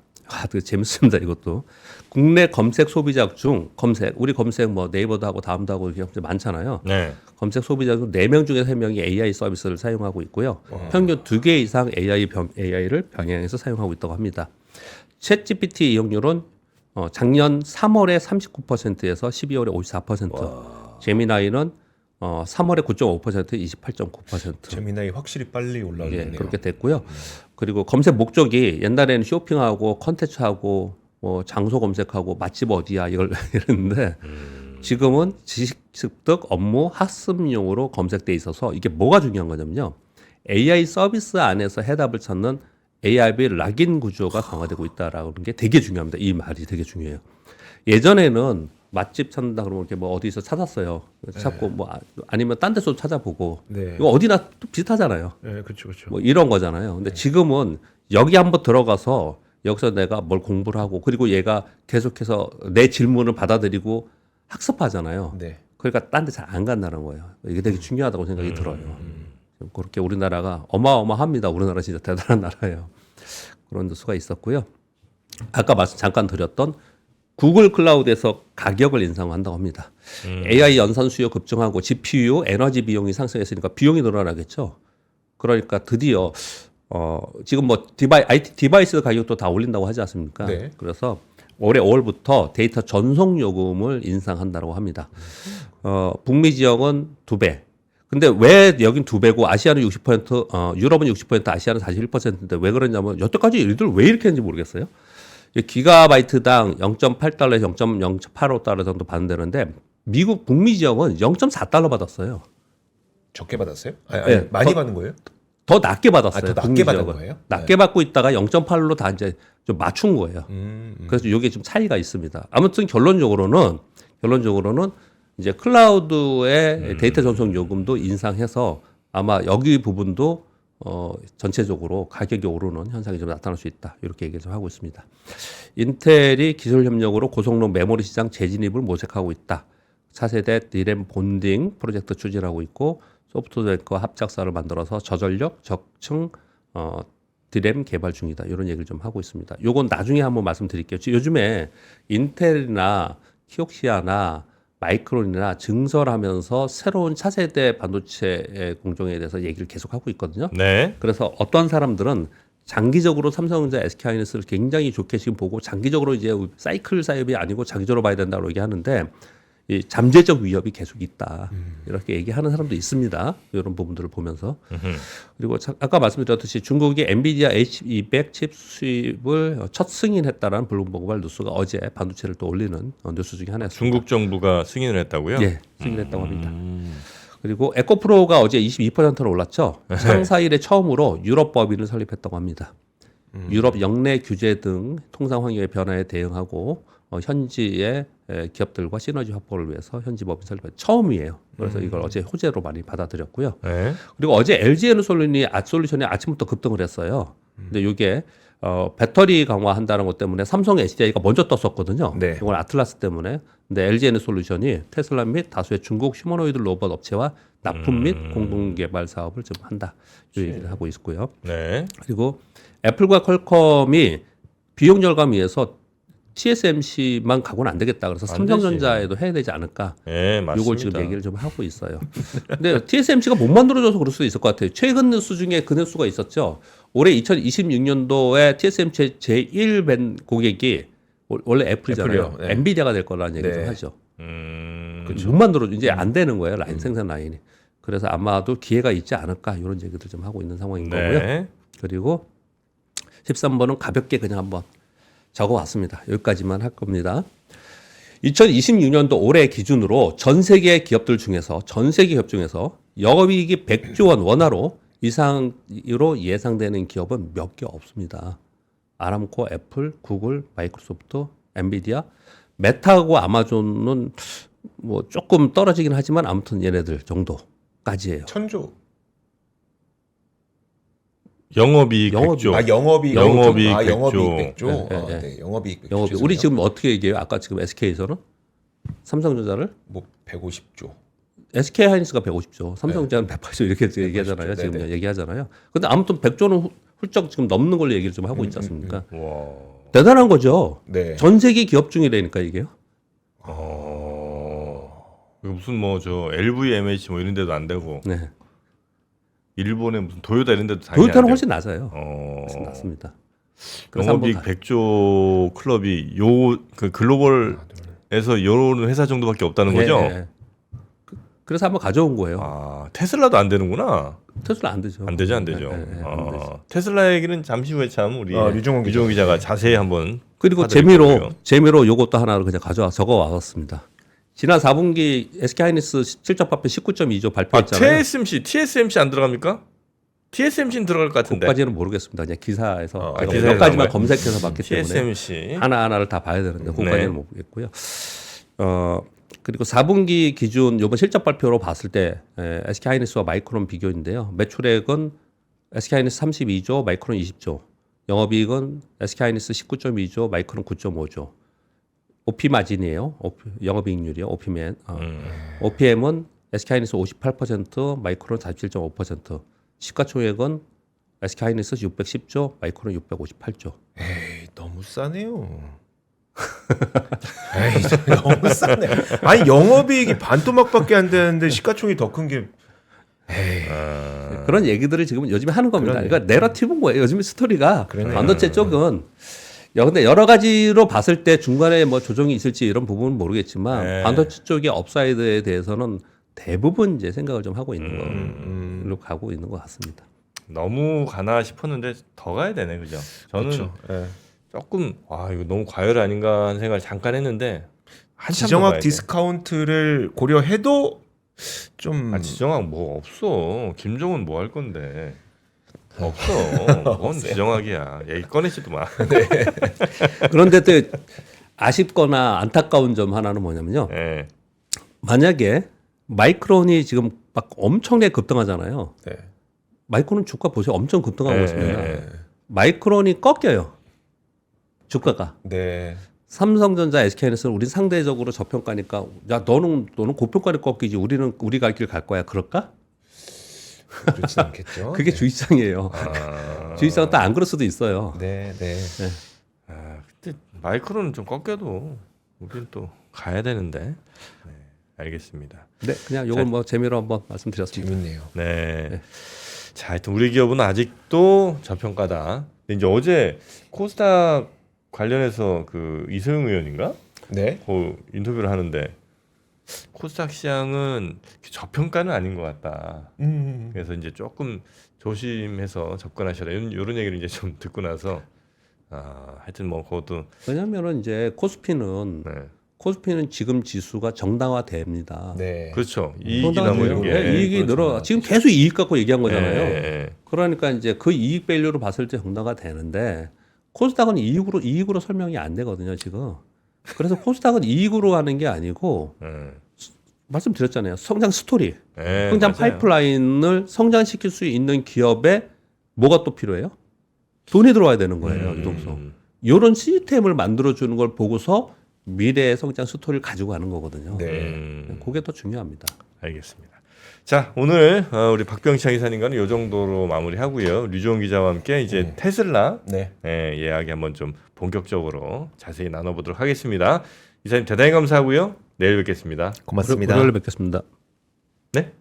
Speaker 2: 되게 재밌습니다, 이것도. 국내 검색 소비자 중 우리 검색 뭐 네이버도 하고 다음도 하고 이렇게 많잖아요.
Speaker 1: 네.
Speaker 2: 검색 소비자 중 4명 중에 3명이 AI 서비스를 사용하고 있고요. 평균 2개 이상 AI를 병행해서 사용하고 있다고 합니다. 챗 GPT 이용률은 작년 3월에 39%에서 12월에 54%, 제미나이는 3월에 9.5%, 28.9%.
Speaker 3: 재미나이 확실히 빨리 올라오겠네요.
Speaker 2: 예, 그렇게 됐고요. 그리고 검색 목적이 옛날에는 쇼핑하고 컨텐츠하고 뭐 장소 검색하고 맛집 어디야 이걸 이랬는데 지금은 지식 습득, 업무, 학습용으로 검색돼 있어서 이게 뭐가 중요한 거냐면요. AI 서비스 안에서 해답을 찾는 AIB 락인 구조가 강화되고 있다라는 게 되게 중요합니다. 이 말이 되게 중요해요. 예전에는 맛집 찾는다 그러면 이렇게 뭐 어디서 찾았어요. 찾고 뭐 아니면 딴 데서 찾아보고
Speaker 3: 네.
Speaker 2: 이거 어디나 또 비슷하잖아요.
Speaker 3: 네, 그렇죠, 그렇죠.
Speaker 2: 뭐 이런 거잖아요. 근데 지금은 여기 한번 들어가서 여기서 내가 뭘 공부를 하고 그리고 얘가 계속해서 내 질문을 받아들이고 학습하잖아요.
Speaker 3: 네.
Speaker 2: 그러니까 딴 데 잘 안 간다는 거예요. 이게 되게 중요하다고 생각이 들어요. 그렇게 우리나라가 어마어마합니다. 우리나라 진짜 대단한 나라예요. 그런 수가 있었고요. 아까 잠깐 드렸던 구글 클라우드에서 가격을 인상한다고 합니다. AI 연산 수요 급증하고 GPU 에너지 비용이 상승했으니까 비용이 늘어나겠죠. 그러니까 드디어 지금 뭐 IT 디바이스 가격도 다 올린다고 하지 않습니까?
Speaker 3: 네.
Speaker 2: 그래서 올해 5월부터 데이터 전송 요금을 인상한다고 합니다. 북미 지역은 2배. 근데 왜 여긴 2배고 아시아는 60%, 유럽은 60%, 아시아는 41%인데 왜 그러냐면 여태까지 얘들 왜 이렇게 했는지 모르겠어요. 기가바이트당 0.8달러에서 0.085달러 정도 받는다는데 미국 북미 지역은 0.4달러 받았어요.
Speaker 3: 적게 받았어요?
Speaker 2: 네,
Speaker 3: 많이 받는 거예요?
Speaker 2: 더 낮게 받았어요.
Speaker 3: 더 낮게
Speaker 2: 북미
Speaker 3: 받은
Speaker 2: 지역은.
Speaker 3: 거예요?
Speaker 2: 낮게 받고 있다가 0.8로 다 이제 좀 맞춘 거예요. 그래서 이게 좀 차이가 있습니다. 아무튼 결론적으로는 이제 클라우드의 데이터 전송 요금도 인상해서 아마 여기 부분도 전체적으로 가격이 오르는 현상이 좀 나타날 수 있다. 이렇게 얘기를 좀 하고 있습니다. 인텔이 기술 협력으로 고성능 메모리 시장 재진입을 모색하고 있다. 차세대 디램 본딩 프로젝트 추진하고 있고 소프트웨어과 합작사를 만들어서 저전력 적층 디램 개발 중이다. 이런 얘기를 좀 하고 있습니다. 요건 나중에 한번 말씀드릴게요. 요즘에 인텔이나 키옥시아나 마이크론이나 증설하면서 새로운 차세대 반도체 공정에 대해서 얘기를 계속 하고 있거든요.
Speaker 1: 네.
Speaker 2: 그래서 어떤 사람들은 장기적으로 삼성전자, SK하이닉스를 굉장히 좋게 지금 보고 장기적으로 이제 사이클 사업이 아니고 장기적으로 봐야 된다고 얘기하는데 이 잠재적 위협이 계속 있다. 이렇게 얘기하는 사람도 있습니다. 이런 부분들을 보면서. 그리고 아까 말씀드렸듯이 중국이 엔비디아 H200 칩 수입을 첫 승인했다라는 블룸버그발 뉴스가 어제 반도체를 또 올리는 뉴스 중에 하나였습니다.
Speaker 1: 중국 정부가 승인을 했다고요?
Speaker 2: 예, 승인했다고 합니다. 그리고 에코프로가 어제 22%로 올랐죠. 상사 일에 처음으로 유럽 법인을 설립했다고 합니다. 유럽 영내 규제 등 통상 환경의 변화에 대응하고 현지의 기업들과 시너지 확보를 위해서 현지 법인 설립 처음이에요. 그래서 이걸 어제 호재로 많이 받아들였고요.
Speaker 1: 네.
Speaker 2: 그리고 어제 LG에너솔루션이 아침부터 급등을 했어요. 근데 이게 배터리 강화한다는 것 때문에 삼성 SDI가 먼저 떴었거든요.
Speaker 3: 네.
Speaker 2: 이건 아틀라스 때문에. 근데 LG에너솔루션이 테슬라 및 다수의 중국 휴머노이드 로봇 업체와 납품 및 공동 개발 사업을 좀 한다. 이 얘기를 하고 있고요.
Speaker 1: 네.
Speaker 2: 그리고 애플과 퀄컴이 비용 절감 위해서 TSMC만 가고는 안 되겠다. 그래서 삼성전자에도 해야 되지 않을까.
Speaker 1: 네, 맞습니다.
Speaker 2: 이걸 지금 얘기를 좀 하고 있어요. 근데 TSMC가 못 만들어줘서 그럴 수도 있을 것 같아요. 최근 뉴스 중에 그 뉴스가 있었죠. 올해 2026년도에 TSMC 제1벤 고객이 원래 애플이잖아요.
Speaker 3: 애플이요. 네.
Speaker 2: 엔비디아가 될 거라는 얘기
Speaker 3: 네.
Speaker 2: 좀 하죠.
Speaker 3: 그쵸.
Speaker 2: 못 만들어줘. 이제 안 되는 거예요. 라인 생산 라인이. 그래서 아마도 기회가 있지 않을까. 이런 얘기들 좀 하고 있는 상황인 거고요.
Speaker 1: 네.
Speaker 2: 그리고 13번은 가볍게 그냥 한번 적어왔습니다. 여기까지만 할 겁니다. 2026년도 올해 기준으로 전 세계 기업들 중에서 영업이익이 100조 원 원화로 이상으로 예상되는 기업은 몇 개 없습니다. 아람코, 애플, 구글, 마이크로소프트, 엔비디아, 메타하고 아마존은 뭐 조금 떨어지긴 하지만 아무튼 얘네들 정도까지예요.
Speaker 3: 천조.
Speaker 1: 영업이익
Speaker 2: 영업이익.
Speaker 1: 100조.
Speaker 3: 아 영업이익
Speaker 1: 영업이익 100조.
Speaker 3: 영업이익 100조.
Speaker 2: 네,
Speaker 3: 아,
Speaker 2: 네.
Speaker 3: 네. 영업이익 100조.
Speaker 2: 영업이 우리 지금 어떻게 얘기해요? 아까 지금 SK에서는 삼성전자를
Speaker 3: 뭐 150조.
Speaker 2: SK 하이닉스가 150조, 삼성전자는 180조 이렇게
Speaker 3: 180조.
Speaker 2: 얘기하잖아요. 지금
Speaker 3: 네네.
Speaker 2: 얘기하잖아요. 근데 아무튼 100조는 훌쩍 지금 넘는 걸로 얘기를 좀 하고 있지 않습니까?
Speaker 1: 와.
Speaker 2: 대단한 거죠.
Speaker 3: 네.
Speaker 2: 전 세계 기업 중이라니까 이게요.
Speaker 1: 이거 무슨 뭐 저 LVMH 뭐 이런 데도 안 되고
Speaker 2: 네.
Speaker 1: 일본의 무슨 도요타 이런 데도 당연히 안
Speaker 2: 도요타는
Speaker 1: 되고.
Speaker 2: 훨씬 낮아요.
Speaker 1: 어.
Speaker 2: 낮습니다. 그래서
Speaker 1: 영업이익
Speaker 2: 한번
Speaker 1: 100조 클럽이 요 그 글로벌에서 요런 회사 정도밖에 없다는 거죠?
Speaker 2: 예, 예. 그래서 한번 가져온 거예요.
Speaker 1: 아, 테슬라도 안 되는구나.
Speaker 2: 테슬라 안 되죠.
Speaker 1: 안 되죠, 안 되죠.
Speaker 2: 예, 예, 안 되죠.
Speaker 1: 테슬라 얘기는 잠시 후에 참 우리
Speaker 3: 류종훈
Speaker 1: 기자가 자세히 한번
Speaker 2: 그리고
Speaker 1: 하드릴 거고요.
Speaker 2: 재미로 요것도 하나를 그냥 적어 왔습니다. 지난 4분기 SK하이닉스 실적 발표 19.2조 발표했잖아요.
Speaker 1: TSMC 안 들어갑니까? TSMC는 들어갈 것 같은데.
Speaker 2: 그까지는 모르겠습니다. 그냥 기사에서 제가
Speaker 1: 기사에서
Speaker 2: 몇 가지만
Speaker 1: 나온 거예요?
Speaker 2: 검색해서 봤기 때문에
Speaker 1: TSMC.
Speaker 2: 하나하나를 다 봐야 되는데
Speaker 1: 네.
Speaker 2: 그까지는 못 보겠고요. 그리고 4분기 기준 이번 실적 발표로 봤을 때 SK하이닉스와 마이크론 비교인데요. 매출액은 SK하이닉스 32조, 마이크론 20조. 영업이익은 SK하이닉스 19.2조, 마이크론 9.5조. OP 마진이에요. 영업이익률이요. OP맨. OPM은 SK하이닉스 58%, 마이크론 47.5%. 시가총액은 SK하이닉스 610조, 마이크론 658조.
Speaker 3: 에이 너무 싸네요. 에이 너무 싸네. 아니 영업이익이 반토막밖에 안 되는데 시가총이 더 큰 게. 에이.
Speaker 2: 그런 얘기들을 지금 요즘에 하는 겁니다.
Speaker 3: 그러네.
Speaker 2: 그러니까 내러티브인 거예요. 요즘에 스토리가
Speaker 3: 그러네.
Speaker 2: 반도체 쪽은 근데 여러 가지로 봤을 때 중간에 뭐 조정이 있을지 이런 부분은 모르겠지만
Speaker 1: 네.
Speaker 2: 반도체 쪽의 업사이드에 대해서는 대부분 이제 생각을 좀 하고 있는 걸로 가고 있는 것 같습니다.
Speaker 1: 너무 가나 싶었는데 더 가야 되네, 그죠? 저는
Speaker 3: 그렇죠. 예.
Speaker 1: 조금 이거 너무 과열 아닌가 하는 생각을 잠깐 했는데 한참 더
Speaker 3: 지정학
Speaker 1: 가야 돼.
Speaker 3: 디스카운트를 고려해도 좀
Speaker 1: 지정학 뭐 없어. 김정은 뭐 할 건데. 없어. 뭔 지정학이야. 얘기 꺼내지도 마.
Speaker 2: 그런데 또 아쉽거나 안타까운 점 하나는 뭐냐면요.
Speaker 1: 예.
Speaker 2: 만약에 마이크론이 지금 막 엄청나게 급등하잖아요.
Speaker 3: 네.
Speaker 2: 마이크론 주가 보세요. 엄청 급등하고 있습니다.
Speaker 1: 예.
Speaker 2: 마이크론이 꺾여요. 주가가.
Speaker 3: 네.
Speaker 2: 삼성전자, SK하이닉스는 우리 상대적으로 저평가니까 야 너는 고평가를 꺾이지 우리 갈 길 갈 거야 그럴까?
Speaker 3: 그렇진 않겠죠.
Speaker 2: 그게 주의장이에요. 주의장은 또 안 그럴 수도 있어요.
Speaker 3: 네, 네.
Speaker 1: 그때 마이크로는 좀 꺾여도 우리는 또 가야 되는데. 네, 알겠습니다.
Speaker 2: 네, 그냥 요걸 뭐 재미로 한번 말씀드렸습니다.
Speaker 3: 재밌네요.
Speaker 1: 네. 자, 하여튼 우리 기업은 아직도 저평가다. 근데 이제 어제 코스닥 관련해서 그 이소영 의원인가?
Speaker 3: 네.
Speaker 1: 그 인터뷰를 하는데 코스닥 시장은 저평가는 아닌 것 같다. 그래서 이제 조금 조심해서 접근하셔라. 이런 얘기를 이제 좀 듣고 나서 하여튼 뭐 그것도
Speaker 2: 왜냐면은 이제 코스피는 지금 지수가 정당화됩니다.
Speaker 3: 네.
Speaker 1: 그렇죠. 이익이나 뭐 이런 게
Speaker 2: 네, 이익이
Speaker 1: 그렇죠.
Speaker 2: 늘어. 지금 계속 이익 갖고 얘기한 거잖아요.
Speaker 1: 예.
Speaker 2: 그러니까 이제 그 이익 밸류로 봤을 때 정당화가 되는데 코스닥은 이익으로 설명이 안 되거든요, 지금. 그래서 코스닥은 이익으로 하는 게 아니고 말씀드렸잖아요. 성장 스토리, 성장
Speaker 1: 맞아요.
Speaker 2: 파이프라인을 성장시킬 수 있는 기업에 뭐가 또 필요해요? 돈이 들어와야 되는 거예요, 유동성. 이런 시스템을 만들어주는 걸 보고서 미래의 성장 스토리를 가지고 가는 거거든요.
Speaker 3: 네.
Speaker 2: 그게 더 중요합니다.
Speaker 1: 알겠습니다. 자, 오늘 우리 박병창 이사님과는 이 정도로 마무리하고요. 류종훈 기자와 함께 이제 테슬라
Speaker 3: 네.
Speaker 1: 이야기 한번 좀 본격적으로 자세히 나눠보도록 하겠습니다. 이사님 대단히 감사하고요. 내일 뵙겠습니다.
Speaker 3: 고맙습니다.
Speaker 2: 월요일에 뵙겠습니다.
Speaker 1: 네?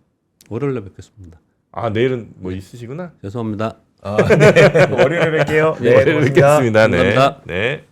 Speaker 2: 월요일에 뵙겠습니다.
Speaker 1: 내일은 뭐 있으시구나?
Speaker 2: 죄송합니다.
Speaker 3: 네. 월요일에 뵐게요. 네,
Speaker 1: 월요일에 뵙겠습니다. 네.
Speaker 2: 감사합니다.
Speaker 1: 네.